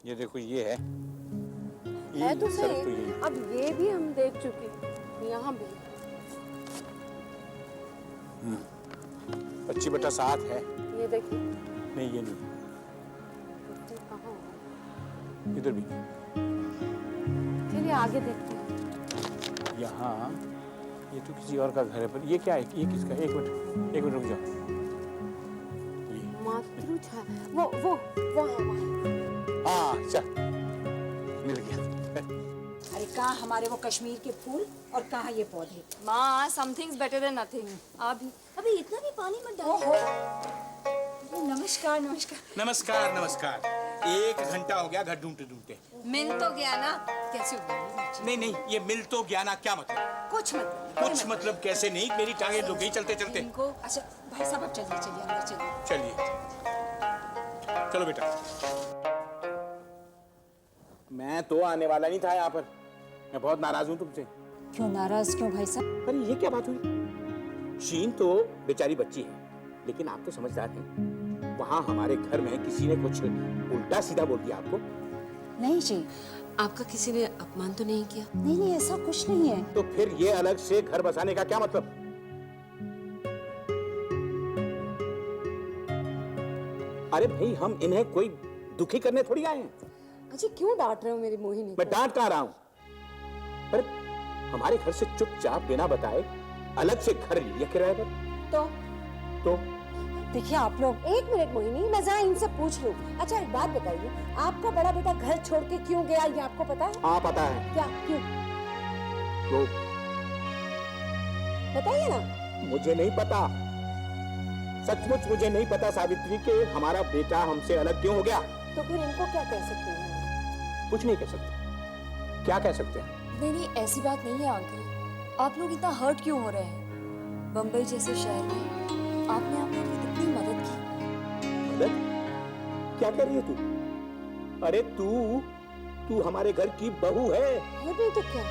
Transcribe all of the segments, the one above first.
ये देखो ये है तो सड़क सही। तो यही। अब ये भी हम देख चुके, यहाँ भी 25/7 है। ये देखिए। नहीं ये नहीं, ये कहाँ होगा? इधर भी चलिए आगे देखते हैं। यहाँ। ये तो किसी और का घर है, पर ये क्या है? ये किसका है? एक मिनट रुक जाओ। ये मातृछा वो वहाँ हाँ चल, मिल गया। अरे कहाँ हमारे वो कश्मीर के फूल और कहाँ ये पौधे। माँ, समथिंग्स बेटर देन नथिंग। अभी अभी इतना भी पानी मत डालो। ओहो, नमस्कार नमस्कार। नमस्कार नमस्कार। 1 घंटा हो गया घर ढूंढते ढूंढते। मिल तो गया ना। कैसे हो? नहीं, ये मिल तो गया ना, क्या मतलब? कुछ मतलब कैसे नहीं, मेरी टांगें दुख गई चलते चलते। इनको अच्छा भाई साहब, अब चलिए चलिए अंदर चलिए। चलिए चलो बेटा। मैं तो आने वाला नहीं था यहाँ पर। मैं बहुत नाराज हूँ तुमसे। क्यों नाराज क्यों भाई साहब? अरे ये क्या बात हुई? शीन तो बेचारी बच्ची है, लेकिन आप तो समझदार हैं। वहाँ हमारे घर में किसी ने कुछ उल्टा सीधा बोल दिया आपको। नहीं जी, आपका किसी ने अपमान तो नहीं किया? नहीं ऐसा कुछ नहीं है। तो फिर ये अलग से घर बसाने का क्या मतलब? अरे भाई, हम इन्हें कोई दुखी करने थोड़ी आए हैं। अजी क्यों डांट रहे हो मेरी मोहिनी? मैं डांट कहाँ रहा हूँ? पर हमारे घर से चुपचाप बिना बताए अलग से घर लिया किराए पर। तो देखिए आप लोग, एक मिनट मोहिनी, मैं जरा इनसे पूछ लूं। अच्छा एक बात बताइए, आपका बड़ा बेटा घर छोड़ के क्यों गया, ये आपको पता है? हाँ पता है। क्या क्यों तो बताइए ना। मुझे नहीं पता, सचमुच मुझे नहीं पता सावित्री के हमारा बेटा हमसे अलग क्यों हो गया। तो फिर इनको क्या कह सकते हैं? कुछ नहीं कह सकते। क्या कह सकते हैं? नहीं, ऐसी बात नहीं है अंकल। आप लोग इतना हर्ट क्यों हो रहे हैं? बम्बई जैसे शहर में आपने आप लोगों की कितनी मदद की। मदद? क्या कर रही है तू? अरे तू हमारे घर की बहू है। और नहीं तो क्या।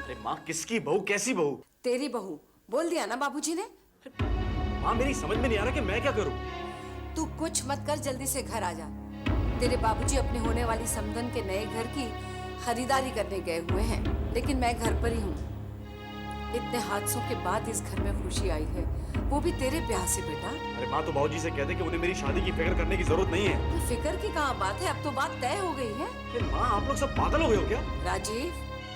अरे माँ, किसकी बहू? कैसी बहू? तेरी बहू बोल दिया ना बाबूजी ने। माँ मेरी समझ में नहीं आ रहा कि मैं क्या करूं। तू कुछ मत कर, जल्दी से घर आ जा। तेरे बाबूजी अपने होने वाली समधन के नए घर की खरीदारी करने गए हुए हैं, लेकिन मैं घर पर ही हूँ। इतने हादसों के बाद इस घर में खुशी आई है, वो भी तेरे ब्याह से बेटा। अरे माँ, तो बाबूजी से कह दे कि उन्हें मेरी शादी की फिक्र करने की जरूरत नहीं है। ये फिक्र की कहाँ बात है, अब तो बात तय हो गई है। अरे माँ, आप लोग सब पागल हो गए हो क्या? राजीव,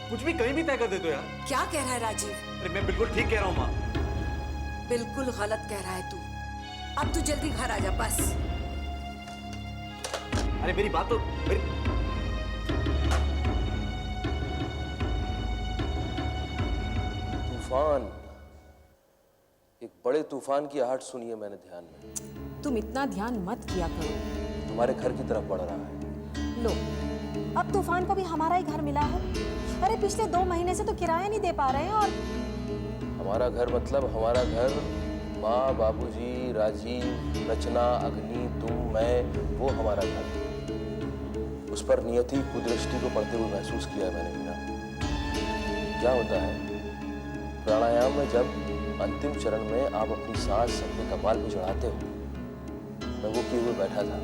कुछ भी कहीं भी तय कर देते हो यार। क्या कह रहा है राजीव? अरे मैं बिल्कुल ठीक कह रहा हूँ माँ। बिल्कुल गलत कह रहा है तू। अब तू जल्दी घर आ जा बस। अरे मेरी बात तो तूफान, एक बड़े तूफान की आहट सुनी है मैंने ध्यान में। तुम इतना ध्यान मत किया करो। हमारे घर की तरफ बढ़ रहा है। लो, अब तूफान को भी हमारा ही घर मिला है। अरे पिछले 2 महीने से तो किराया नहीं दे पा रहे हैं। और हमारा घर मतलब हमारा घर, माँ, बाबूजी, राजीव, रचना, अग्नि, तुम, मैं, वो हमारा घर। उस पर नियति कुदृष्टि को पढ़ते हुए महसूस किया है मैंने मीना। क्या होता है, प्राणायाम में जब अंतिम चरण में आप अपनी सांस अपने कपाल पे चढ़ाते हो, मैं वो किए हुए बैठा था।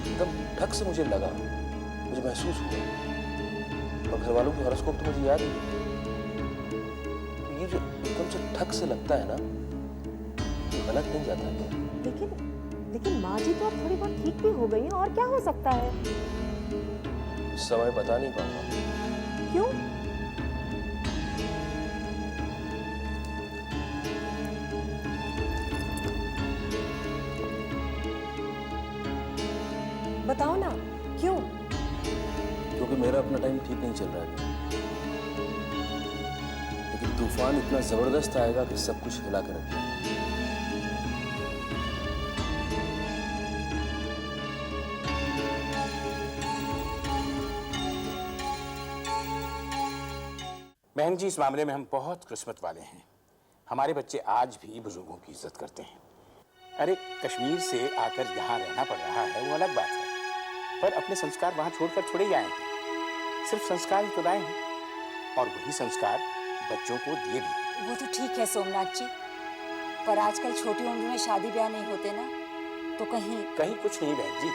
एकदम ठक से मुझे लगा, मुझे महसूस हुआ। और घर वालों की हॉरोस्कोप तो मुझे याद है। तो ये जो एकदम से ठक से लगता है ना, ये गलत नहीं जाता क्या? लेकिन माँ जी तो अब थोड़ी बहुत ठीक भी हो गई हैं, और क्या हो सकता है? इस समय बता नहीं पाऊंगा। क्यों? बताओ ना, क्यों? क्योंकि मेरा अपना टाइम ठीक नहीं चल रहा है, लेकिन तूफान इतना जबरदस्त आएगा कि सब कुछ हिला कर रख देगा। बहन जी, इस मामले में हम बहुत किस्मत वाले हैं। हमारे बच्चे आज भी बुजुर्गों की इज्जत करते हैं। अरे कश्मीर से आकर यहाँ रहना पड़ रहा है वो अलग बात है, पर अपने संस्कार वहाँ छोड़कर थोड़े ही आए हैं। सिर्फ संस्कार ही तो लाए हैं, और वही संस्कार बच्चों को दिए भी। वो तो ठीक है सोमनाथ जी, पर आजकल छोटी उम्र में शादी ब्याह नहीं होते ना, तो कहीं कहीं कुछ नहीं बहन जी,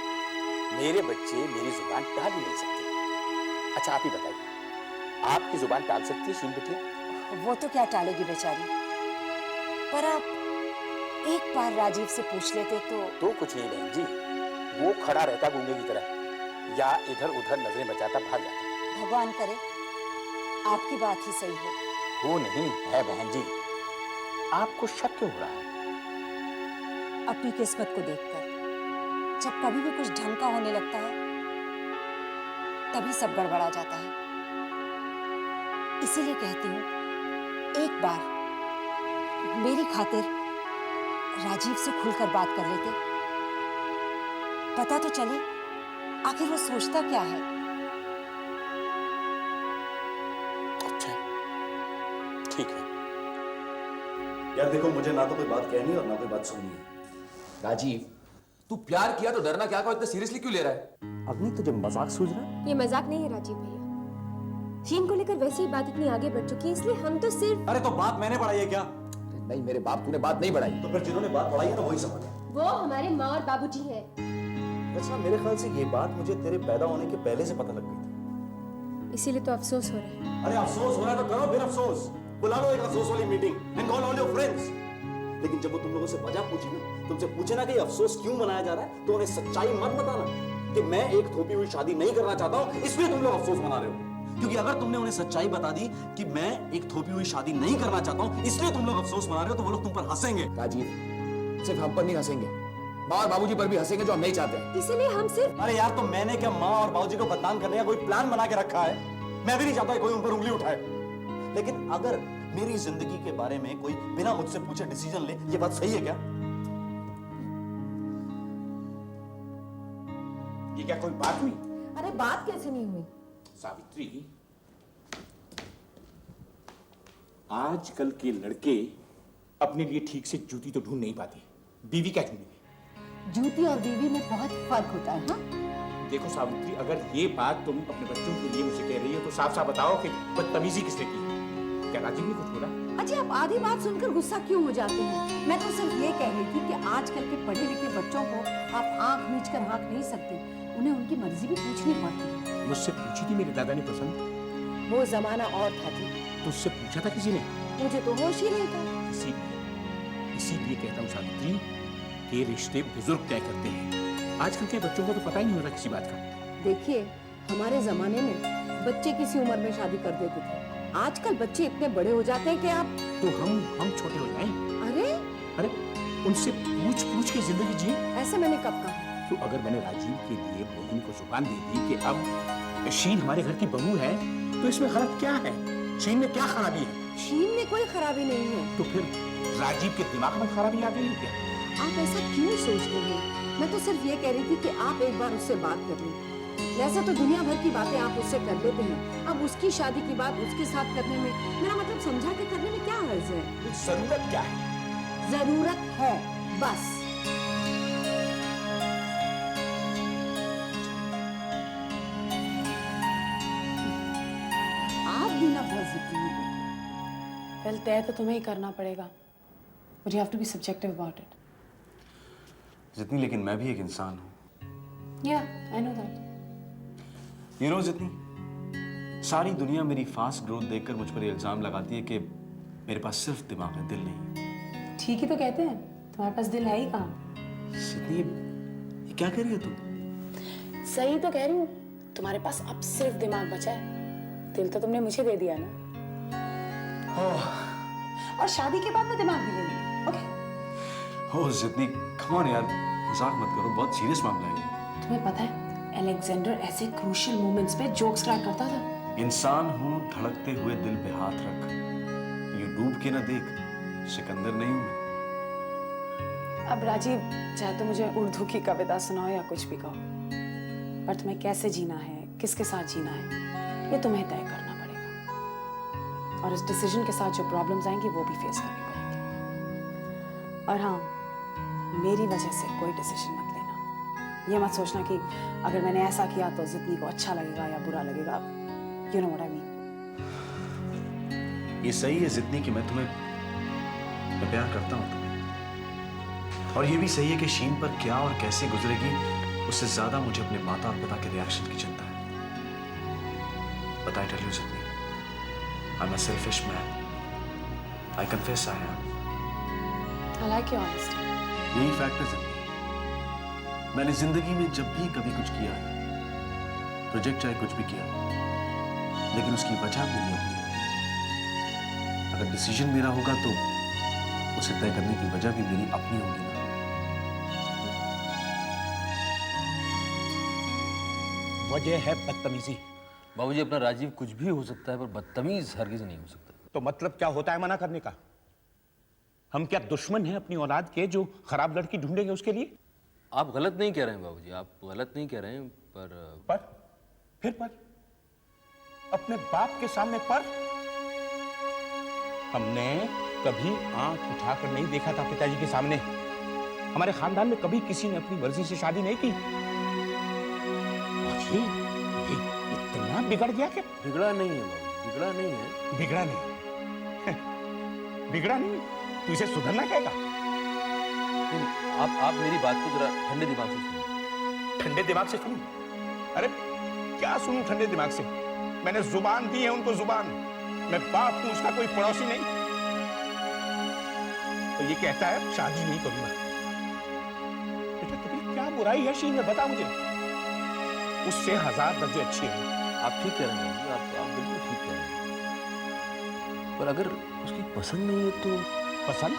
मेरे बच्चे मेरी जुबान टाल ही नहीं सकते। अच्छा आप ही बताइए, आपकी जुबान टाल सकती है शीन बिटिया? वो तो क्या टालेगी बेचारी, पर आप एक बार राजीव से पूछ लेते तो कुछ नहीं बहन जी, वो खड़ा रहता गूंगे की तरह या इधर उधर नजरें बचाता भाग जाता। भगवान करे आपकी बात ही सही हो। वो नहीं है बहन जी, आपको शक क्यों हो रहा है? अपनी किस्मत को देखकर जब कभी भी कुछ ढंग का होने लगता है तभी सब गड़बड़ा जाता है। इसीलिए कहती हूँ एक बार मेरी खातिर राजीव से खुलकर बात कर लेते, पता तो चले आखिर वो सोचता क्या है। अच्छा ठीक है। यार देखो, मुझे ना तो कोई बात कहनी और ना कोई बात सुननी है। राजीव, तू प्यार किया तो डरना क्या को इतना सीरियसली क्यों ले रहा है? अग्नि तुझे मजाक सूझ रहा है? ये मजाक नहीं है राजीव भैया, शीन को लेकर वैसे ही बात इतनी आगे बढ़ चुकी है, इसलिए हम तो सिर्फ। अरे तो बात मैंने बढ़ाई है क्या? नहीं मेरे बाप, तूने बात नहीं बढ़ाई। तो फिर जिन्होंने बात बढ़ाई है ना वही समझ। वो हमारे माँ और बाबूजी हैं। अच्छा मेरे ख्याल से ये बात मुझे तेरे पैदा होने के पहले से पता लग गई थी। इसीलिए तो अफसोस हो रहा है। अरे अफसोस हो रहा है तो करो फिर अफसोस, बुला लो एक अफसोस वाली meeting and call all your friends. लेकिन जब वो तुम लोगों से वजह पूछी ना, तुमसे पूछे ना कि अफसोस क्यों मनाया जा रहा है, तो उन्हें सच्चाई मत बताना कि मैं एक थोपी हुई शादी नहीं करना चाहता हूं इसलिए तुम लोग अफसोस मना रहे हो। क्योंकि अगर तुमने उन्हें सच्चाई बता दी कि मैं एक थोपी हुई शादी नहीं करना चाहता हूं इसलिए तुम लोग अफसोस मना रहे हो, तो वो लोग तुम पर हंसेंगे। राजीव, सिर्फ हम पर नहीं हंसेंगे, माँ और बाबूजी पर भी हंसेंगे जो हम नहीं चाहते। इसीलिए हम सिर्फ। अरे यार, तो मैंने क्या माँ और बाबूजी को बदनाम करने का कोई प्लान बना के रखा है? मैं भी नहीं चाहता कोई उन पर उंगली उठाए। लेकिन अगर मेरी जिंदगी के बारे में कोई बिना मुझसे पूछे डिसीजन ले, ये बात सही है क्या? ये क्या कोई बात हुई? अरे बात कैसे नहीं हुई? सावित्री, आजकल के लड़के अपने लिए ठीक से जूती तो ढूंढ नहीं पाते, बीवी क्या ढूंढेंगे? जूती और बीवी में बहुत फर्क होता है। हाँ? देखो सावित्री, अगर ये बात तुम अपने बच्चों के लिए मुझे कह रही हो तो साफ साफ बताओ कि बदतमीजी किसने की? क्या राजीव ने कुछ बोला? अच्छा आप आधी बात सुनकर गुस्सा क्यों हो जाते हैं? मैं तो सिर्फ ये कह रही थी कि आजकल के पढ़े लिखे बच्चों को आप आंख मीच कर हाँक नहीं सकते, उन्हें उनकी मर्जी भी पूछनी पड़ती है। मुझसे पूछी थी मेरे दादा ने पसंद? वो जमाना और था जी। तो उससे पूछा था किसी ने? मुझे तो होश ही नहीं था। इसीलिए कहता हूँ सावित्री, कि रिश्ते बुजुर्ग तय करते हैं। आजकल के बच्चों को तो पता ही नहीं होता किसी बात का। देखिए, हमारे जमाने में बच्चे किसी उम्र में शादी कर देते थे, आजकल बच्चे इतने बड़े हो जाते हैं कि आप। तो हम छोटे हो जाएं? अरे उनसे पूछ पूछ के जिंदगी जिए। ऐसे मैंने कब कहा? तो अगर मैंने राजीव के लिए मोहिनी को जुबान दे दी कि अब शीन हमारे घर की बहू है, तो इसमें गलत क्या है? शीन में क्या खराबी है? शीन में कोई खराबी नहीं है। तो फिर राजीव के दिमाग में खराबी आ गई है क्या? आप ऐसा क्यों सोच रहे हैं? मैं तो सिर्फ ये कह रही थी कि आप एक बार उससे बात कर लें। वैसे तो दुनिया भर की बातें आप उससे कर लेते हैं, अब उसकी शादी की बात उसके साथ करने में, मेरा मतलब समझा के करने में क्या हर्ज है? जरूरत क्या है? जरूरत है बस। आप भी ना बहुत जिद्दी हैं। वेल, तय तो तुम्हें ही करना पड़ेगा, but you have to be subjective about it. जितनी, लेकिन मैं भी एक इंसान हूँ। या I know that. You know जितनी, सारी दुनिया मेरी फास्ट ग्रोथ देखकर मुझ पर इल्जाम लगाती है कि मेरे पास सिर्फ दिमाग है, दिल नहीं। ठीक ही तो कहते हैं, तुम्हारे पास दिल है ही कहाँ। जितनी, ये क्या कह रही है तुम? सही तो कह रही हूँ, तुम्हारे पास अब सिर्फ दिमाग बचा है, दिल तो तुमने मुझे दे दिया ना। और शादी के बाद मैं दिमाग भी ले लूंगी, ओके? ओह जितनी, कम ऑन यार, मजाक मत करो, बहुत सीरियस मामला है। तुम्हें पता है, अलेक्जेंडर ऐसे क्रूशियल मोमेंट्स पे जोक्स क्रैक करता था। इंसान हूँ, धड़कते हुए दिल पे हाथ रख, ये डूब के ना देख, सिकंदर नहीं हूँ मैं। अब राजीव, चाहे तो मुझे उर्दू की कविता सुनाओ या कुछ भी कहो, पर तुम्हें कैसे जीना है, किसके साथ जीना है, ये तुम्हें तय करना पड़ेगा। और इस डिसीजन के साथ जो प्रॉब्लम्स आएंगी वो भी फेस करनी पड़ेंगी। और हाँ, मेरी वजह से कोई डिसीजन मत लेना। ये मत सोचना कि अगर मैंने ऐसा किया तो जितनी को अच्छा लगेगा या बुरा लगेगा। You know what I mean. ये सही है जितनी कि मैं प्यार करता हूँ तुम्हें। और ये भी सही है कि शीन पर क्या और कैसे गुजरेगी, उससे ज्यादा मुझे अपने माता और पिता के रिएक्शन की चिंता है। But I tell you something, I'm a selfish man. I confess I am. I like your honesty. यही फैक्ट है जिंदगी। मैंने जिंदगी में जब भी कभी कुछ किया है, प्रोजेक्ट चाहे कुछ भी किया, लेकिन उसकी वजह मेरी अपनी है। अगर डिसीजन मेरा होगा तो उसे तय करने की वजह भी मेरी अपनी होगी ना। वजह है बदतमीजी। बाबूजी, अपना राजीव कुछ भी हो सकता है पर बदतमीज हरगिज नहीं हो सकता। तो मतलब क्या होता है मना करने का? हम क्या दुश्मन हैं अपनी औलाद के जो खराब लड़की ढूंढेंगे उसके लिए? आप गलत नहीं कह रहे हैं बाबूजी, आप गलत नहीं कह रहे हैं, पर फिर अपने बाप के सामने पर हमने कभी आंख उठाकर नहीं देखा था पिताजी के सामने। हमारे खानदान में कभी किसी ने अपनी मर्जी से शादी नहीं की। और ये इतना बिगड़ गया क्या? बिगड़ा नहीं है बाबू, बिगड़ा नहीं है। बिगड़ा नहीं बिगड़ा नहीं, तू इसे सुधरना कहेगा? आप मेरी बात को जरा ठंडे दिमाग से सुनिए। ठंडे दिमाग से सुनूं? अरे क्या सुनूं ठंडे दिमाग से? मैंने जुबान दी है उनको, जुबान। मैं बाप हूं, उसका कोई पड़ोसी नहीं। तो ये कहता है शादी नहीं करूंगा। बेटा तुम्हें क्या बुराई है शीन में, बता मुझे। उससे 1000 दर्जे अच्छी है। आप ठीक कह रहे हैं बाबूजी, आप बिल्कुल ठीक कह रहे हैं। पर अगर उसकी पसंद नहीं है तो? पसंद?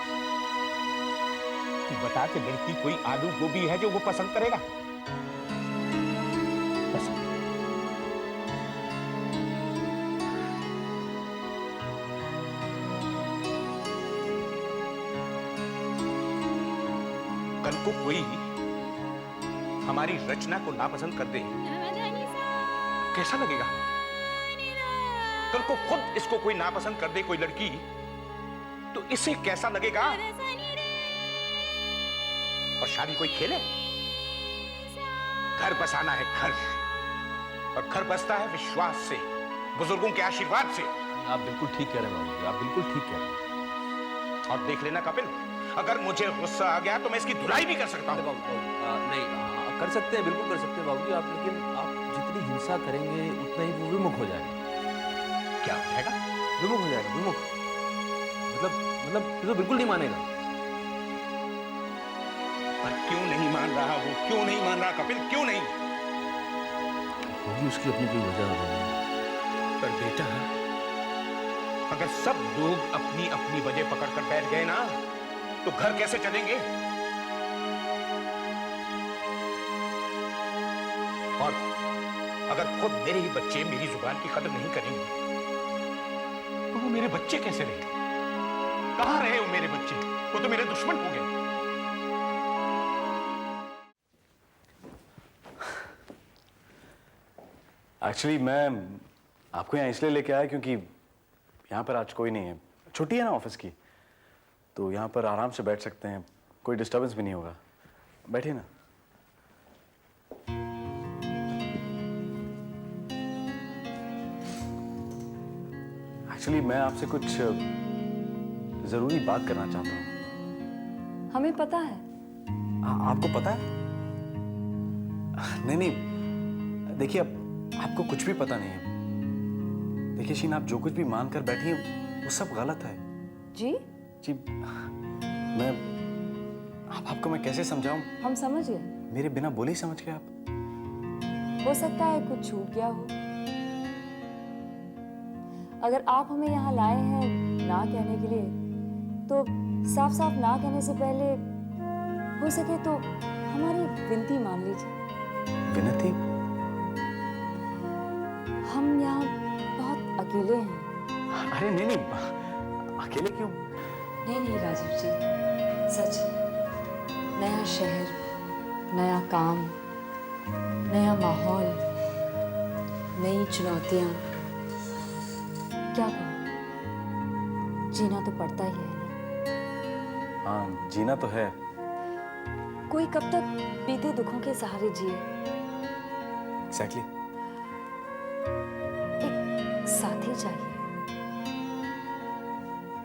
तू बता के लड़की कोई आलू गोभी है जो वो पसंद करेगा? पसंद? कल को कोई हमारी रचना को नापसंद कर दे, कैसा लगेगा? कल को खुद इसको कोई नापसंद कर दे, कोई लड़की, तो इसे कैसा लगेगा? और शादी कोई खेले? घर बसाना है, घर। और घर बसता है विश्वास से, बुजुर्गों के आशीर्वाद से। आप बिल्कुल ठीक कह रहे हैं बाबूजी, आप बिल्कुल ठीक कह रहे हैं। और देख लेना कपिल, अगर मुझे गुस्सा आ गया तो मैं इसकी धुलाई भी कर सकता हूं। नहीं, कर सकते हैं, बिल्कुल कर सकते हैं बाबूजी आप, लेकिन आप जितनी हिंसा करेंगे उतना ही वो विमुख हो जाएगा। क्या हो जाएगा? विमुख हो जाएगा, विमुख। मतलब ये तो बिल्कुल नहीं मानेगा। पर क्यों नहीं मान रहा वो? क्यों नहीं मान रहा कपिल, क्यों नहीं? होगी उसकी अपनी कोई वजह होगी। पर बेटा, अगर सब लोग अपनी अपनी वजह पकड़कर बैठ गए ना, तो घर कैसे चलेंगे? और अगर खुद मेरे ही बच्चे मेरी जुबान की कदर नहीं करेंगे, तो वो मेरे बच्चे कैसे रहे? कहां रहे वो मेरे बच्चे? वो तो मेरे दुश्मन हो गए। एक्चुअली मैं आपको यहाँ इसलिए लेके आया क्योंकि यहाँ पर आज कोई नहीं है, छुट्टी है ना ऑफिस की, तो यहाँ पर आराम से बैठ सकते हैं, कोई डिस्टर्बेंस भी नहीं होगा। बैठिए ना। एक्चुअली मैं आपसे कुछ जरूरी बात करना चाहता हूँ। हमें पता है। आपको पता है? नहीं, देखिए अब आपको कुछ भी पता नहीं है। देखिए शीन, आप जो कुछ भी मान कर बैठी हैं वो सब गलत है। जी मैं आपको मैं कैसे समझाऊं? हम समझ गए। मेरे बिना बोले ही समझ गए आप। हो सकता है कुछ छूट गया हो। अगर आप हमें यहाँ लाए हैं ना कहने के लिए, तो साफ साफ ना कहने से पहले हो सके तो हमारी विनती मान लीजिए। विनती? हम यहाँ बहुत अकेले हैं। अरे नहीं, अकेले क्यों? नहीं राजीव जी, सच। नया शहर, नया काम, नया माहौल, नई चुनौतियाँ। क्या करूं? जीना तो पड़ता ही है ना। हाँ, जीना तो है। कोई कब तक बीते दुखों के सहारे जिए? एग्जैक्टली। एक साथी चाहिए।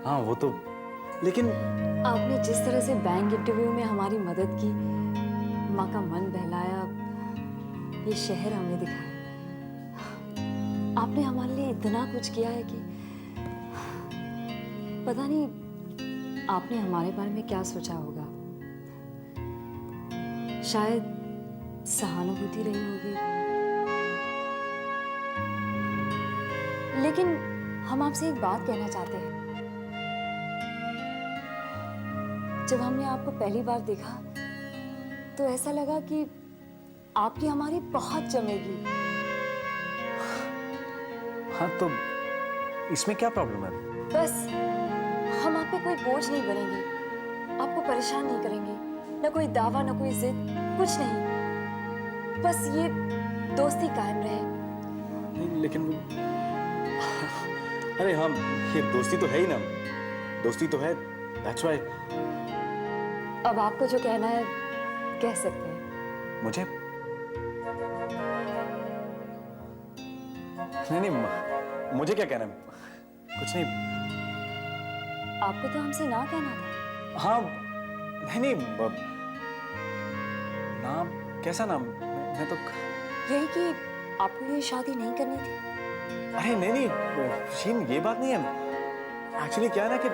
हाँ, वो तो लेकिन आपने जिस तरह से बैंक इंटरव्यू में हमारी मदद की, माँ का मन बहलाया, ये शहर हमें दिखाया, आपने हमारे लिए इतना कुछ किया है कि पता नहीं आपने हमारे बारे में क्या सोचा होगा। शायद सहानुभूति रही होगी, लेकिन हम आपसे एक बात कहना चाहते हैं। जब हमने आपको पहली बार देखा तो ऐसा लगा कि आपकी हमारी बहुत जमेगी। हाँ, तो इसमें क्या प्रॉब्लम है? बस हम आप पे कोई बोझ नहीं बनेंगे, आपको परेशान नहीं करेंगे, ना कोई दावा ना कोई जिद, कुछ नहीं। बस ये दोस्ती कायम रहे। नहीं, लेकिन अरे हाँ, ये दोस्ती तो है ही ना, दोस्ती तो है, that's why। अब आपको जो कहना है कह सकते हैं। मुझे नहीं, मुझे क्या कहना है? कुछ नहीं। आपको तो हमसे ना कहना था। हाँ, नहीं, नाम कैसा नाम? मैं तो यही कि आपको ये शादी नहीं करनी थी। अरे नहीं, शीन, ये बात नहीं है। एक्चुअली क्या है ना कि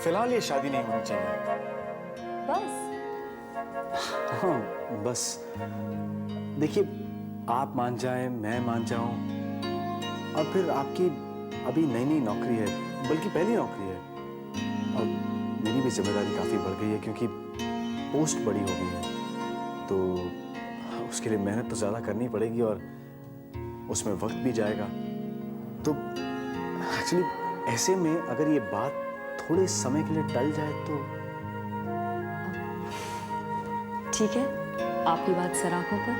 फिलहाल ये शादी नहीं होनी चाहिए। बस हाँ, बस देखिए, आप मान जाएं, मैं मान जाऊं, और फिर आपकी अभी नई नई नौकरी है, बल्कि पहली नौकरी है, और मेरी भी जिम्मेदारी काफी बढ़ गई है क्योंकि पोस्ट बड़ी हो गई है, तो उसके लिए मेहनत तो ज्यादा करनी पड़ेगी और उसमें वक्त भी जाएगा। तो एक्चुअली ऐसे में अगर ये बात थोड़े समय के लिए टल जाए तो ठीक है, आपकी बात सराखों पर।